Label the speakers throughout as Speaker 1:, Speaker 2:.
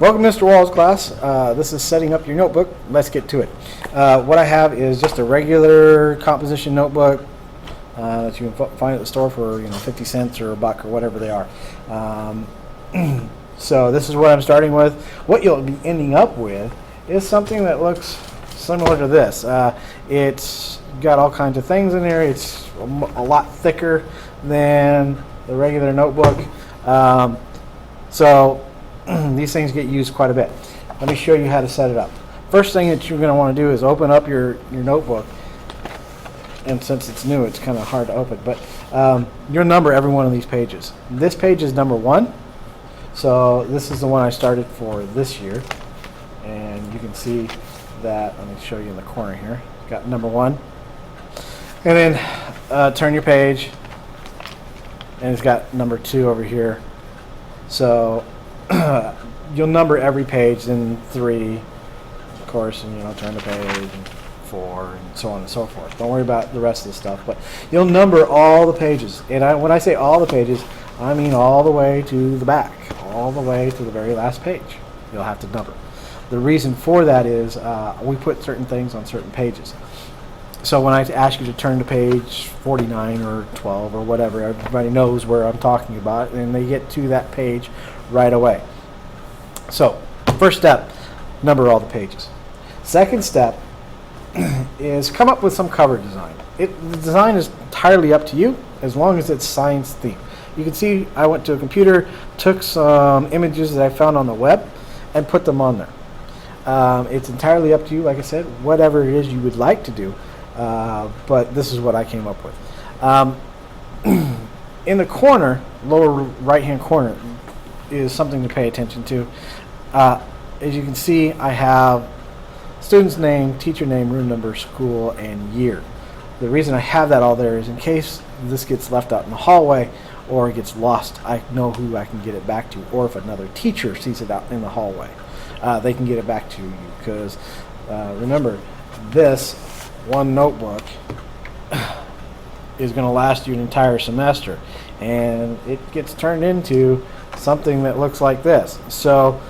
Speaker 1: Welcome, Mr. Walls class. This is setting up your notebook. Let's get to it. What I have is just a regular composition notebook that you can find at the store for 50 cents or a buck or whatever they are. So this is what I'm starting with. What you'll be ending up with is something that looks similar to this. It's got all kinds of things in there. It's a lot thicker than the regular notebook. So these things get used quite a bit. Let me show you how to set it up. First thing that you're going to want to do is open up your notebook. And since it's new, it's kind of hard to open. But you'll number every one of these pages. This page is number 1. So this is the one I started for this year. And you can see that, let me show you in the corner here. Got number 1. And then turn your page. And it's got number 2 over here. So you'll number every page, then 3, of course, and turn the page, and 4, and so on and so forth. Don't worry about the rest of the stuff, but you'll number all the pages. And when I say all the pages, I mean all the way to the back, all the way to the very last page. You'll have to number. The reason for that is we put certain things on certain pages. So when I ask you to turn to page 49 or 12 or whatever, everybody knows where I'm talking about, and they get to that page right away. So, first step, number all the pages. Second step is come up with some cover design. The design is entirely up to you, as long as it's science themed. You can see I went to a computer, took some images that I found on the web, and put them on there. It's entirely up to you, like I said, whatever it is you would like to do, but this is what I came up with. In the corner, lower right-hand corner, is something to pay attention to. As you can see, I have student's name, teacher name, room number, school, and year. The reason I have that all there is in case this gets left out in the hallway or it gets lost, I know who I can get it back to. Or if another teacher sees it out in the hallway, they can get it back to you. Because remember, this one notebook is going to last you an entire semester, and it gets turned into something that looks like this. So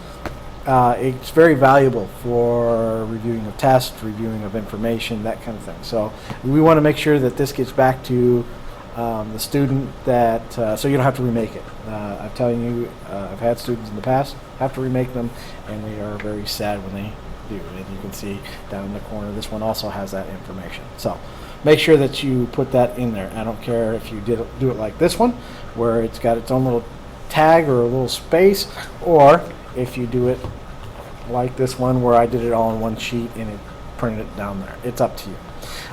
Speaker 1: it's very valuable for reviewing of tests, reviewing of information, that kind of thing. So we want to make sure that this gets back to the student, that so you don't have to remake it. I'm telling you, I've had students in the past have to remake them, and they are very sad when they do. And you can see down in the corner, this one also has that information. So make sure that you put that in there. I don't care if you do it like this one, where it's got its own little tag or a little space, or if you do it like this one where I did it all in one sheet and it printed it down there. It's up to you.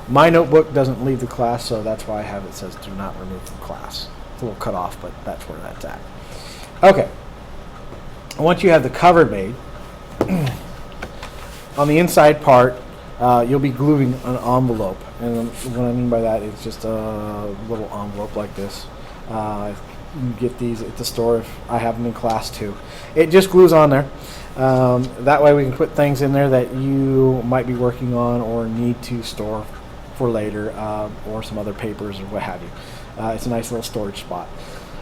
Speaker 1: My notebook doesn't leave the class, so that's why I have it says do not remove from class. It's a little cut off, but that's where that's at. Okay. Once you have the cover made, on the inside part, you'll be gluing an envelope. And what I mean by that is just a little envelope like this. You can get these at the store if I have them in class too. It just glues on there. That way we can put things in there that you might be working on or need to store for later, or some other papers or what have you. It's a nice little storage spot.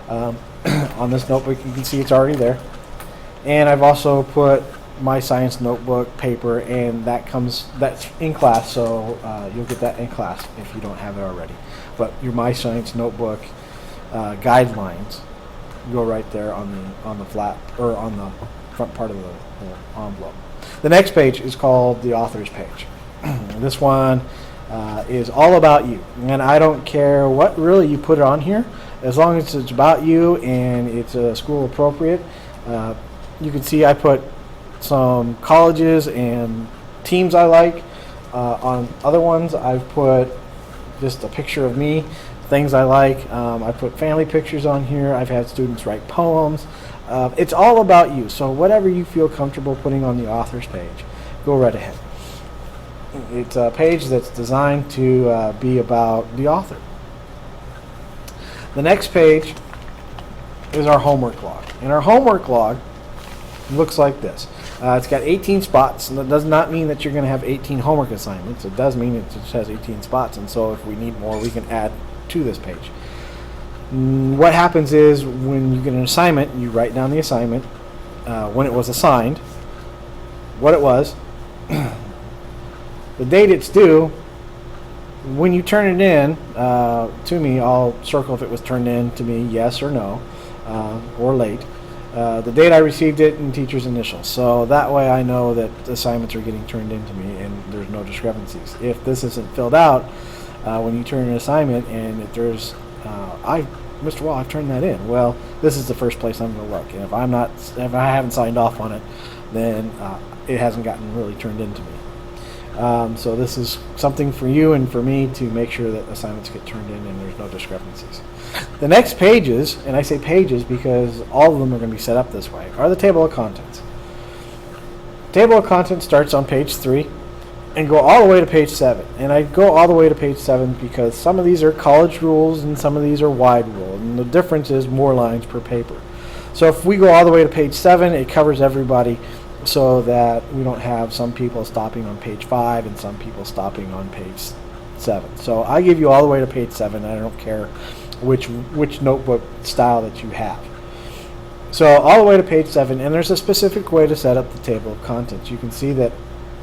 Speaker 1: On this notebook you can see it's already there. And I've also put my science notebook paper, and that's in class, so you'll get that in class if you don't have it already. But your My Science notebook guidelines go right there on the flat, or on the front part of the envelope. The next page is called the author's page. This one is all about you, and I don't care what really you put on here, as long as it's about you and it's school appropriate. You can see I put some colleges and teams I like. On other ones I've put just a picture of me, things I like. I put family pictures on here. I've had students write poems. It's all about you, so whatever you feel comfortable putting on the author's page, go right ahead. It's a page that's designed to be about the author. The next page is our homework log, and our homework log looks like this. It's got 18 spots, and that does not mean that you're going to have 18 homework assignments. It does mean it just has 18 spots, and so if we need more, we can add to this page. What happens is when you get an assignment, you write down the assignment, when it was assigned, what it was, the date it's due. When you turn it in to me, I'll circle if it was turned in to me, yes or no, or late. The date I received it and teacher's initials. So that way I know that assignments are getting turned in to me and there's no discrepancies. If this isn't filled out, when you turn an assignment and if there's, Mr. Wall, I've turned that in. Well, this is the first place I'm going to look. And if I haven't signed off on it, then it hasn't gotten really turned in to me. So this is something for you and for me to make sure that assignments get turned in and there's no discrepancies. The next pages, and I say pages because all of them are going to be set up this way, are the table of contents. Table of contents starts on page 3 and go all the way to page 7. And I go all the way to page 7 because some of these are college rules and some of these are wide rule. And the difference is more lines per paper. So if we go all the way to page 7, it covers everybody so that we don't have some people stopping on page 5 and some people stopping on page 7. So I give you all the way to page 7. I don't care which notebook style that you have. So all the way to page 7, and there's a specific way to set up the table of contents. You can see that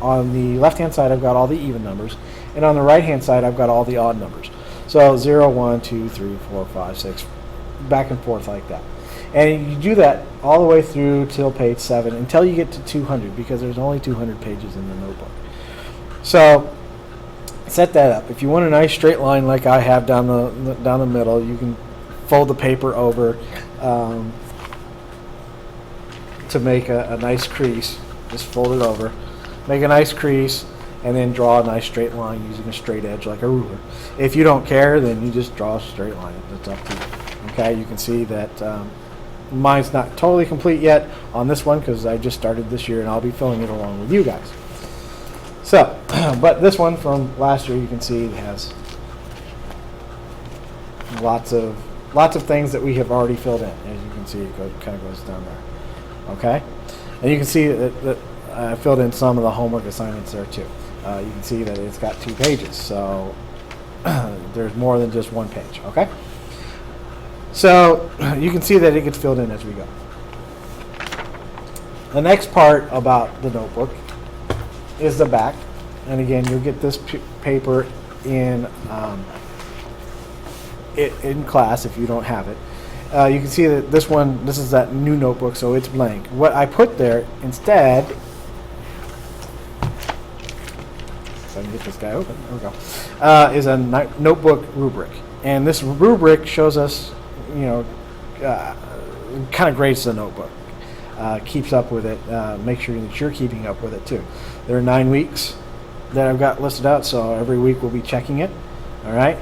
Speaker 1: on the left hand side I've got all the even numbers, and on the right hand side I've got all the odd numbers. So 0, 1, 2, 3, 4, 5, 6, back and forth like that. And you do that all the way through till page 7 until you get to 200, because there's only 200 pages in the notebook. So set that up. If you want a nice straight line like I have down the middle, you can fold the paper over to make a nice crease. Just fold it over, make a nice crease, and then draw a nice straight line using a straight edge like a ruler. If you don't care, then you just draw a straight line. It's up to you. Okay, you can see that mine's not totally complete yet on this one because I just started this year and I'll be filling it along with you guys. So, but this one from last year, you can see it has lots of things that we have already filled in. As you can see, it kind of goes down there. Okay, and you can see that I filled in some of the homework assignments there too. You can see that it's got 2 pages, so there's more than just one page. Okay, so you can see that it gets filled in as we go. The next part about the notebook is the back, and again, you'll get this paper in class if you don't have it. You can see that this is that new notebook, so it's blank. What I put there instead, so I can get this guy open, there we go, is a notebook rubric. And this rubric shows us, kind of grades the notebook. Keeps up with it, make sure that you're keeping up with it too. There are 9 weeks that I've got listed out, so every week we'll be checking it, all right,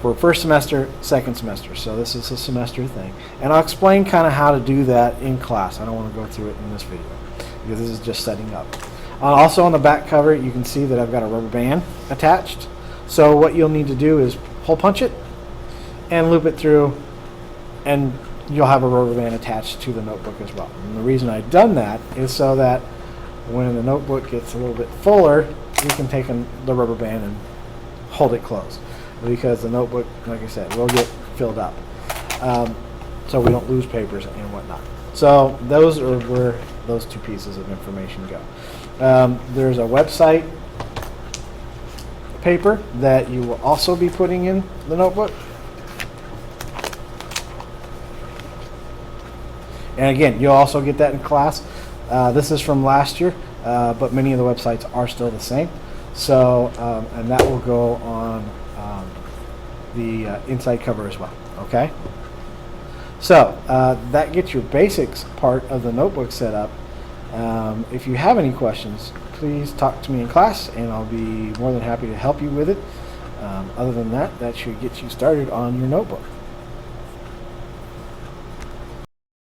Speaker 1: for first semester, second semester. So this is a semester thing. And I'll explain kind of how to do that in class. I don't want to go through it in this video because this is just setting up. Also on the back cover, you can see that I've got a rubber band attached. So what you'll need to do is hole punch it and loop it through, and you'll have a rubber band attached to the notebook as well. And the reason I've done that is so that when the notebook gets a little bit fuller, you can take the rubber band and hold it closed, because the notebook, like I said, will get filled up, so we don't lose papers and whatnot. So those are where those 2 pieces of information go. There's a website paper that you will also be putting in the notebook. And again, you'll also get that in class. This is from last year, but many of the websites are still the same. So, and that will go on the inside cover as well, okay? So, that gets your basics part of the notebook set up. If you have any questions, please talk to me in class, and I'll be more than happy to help you with it. Other than that, that should get you started on your notebook.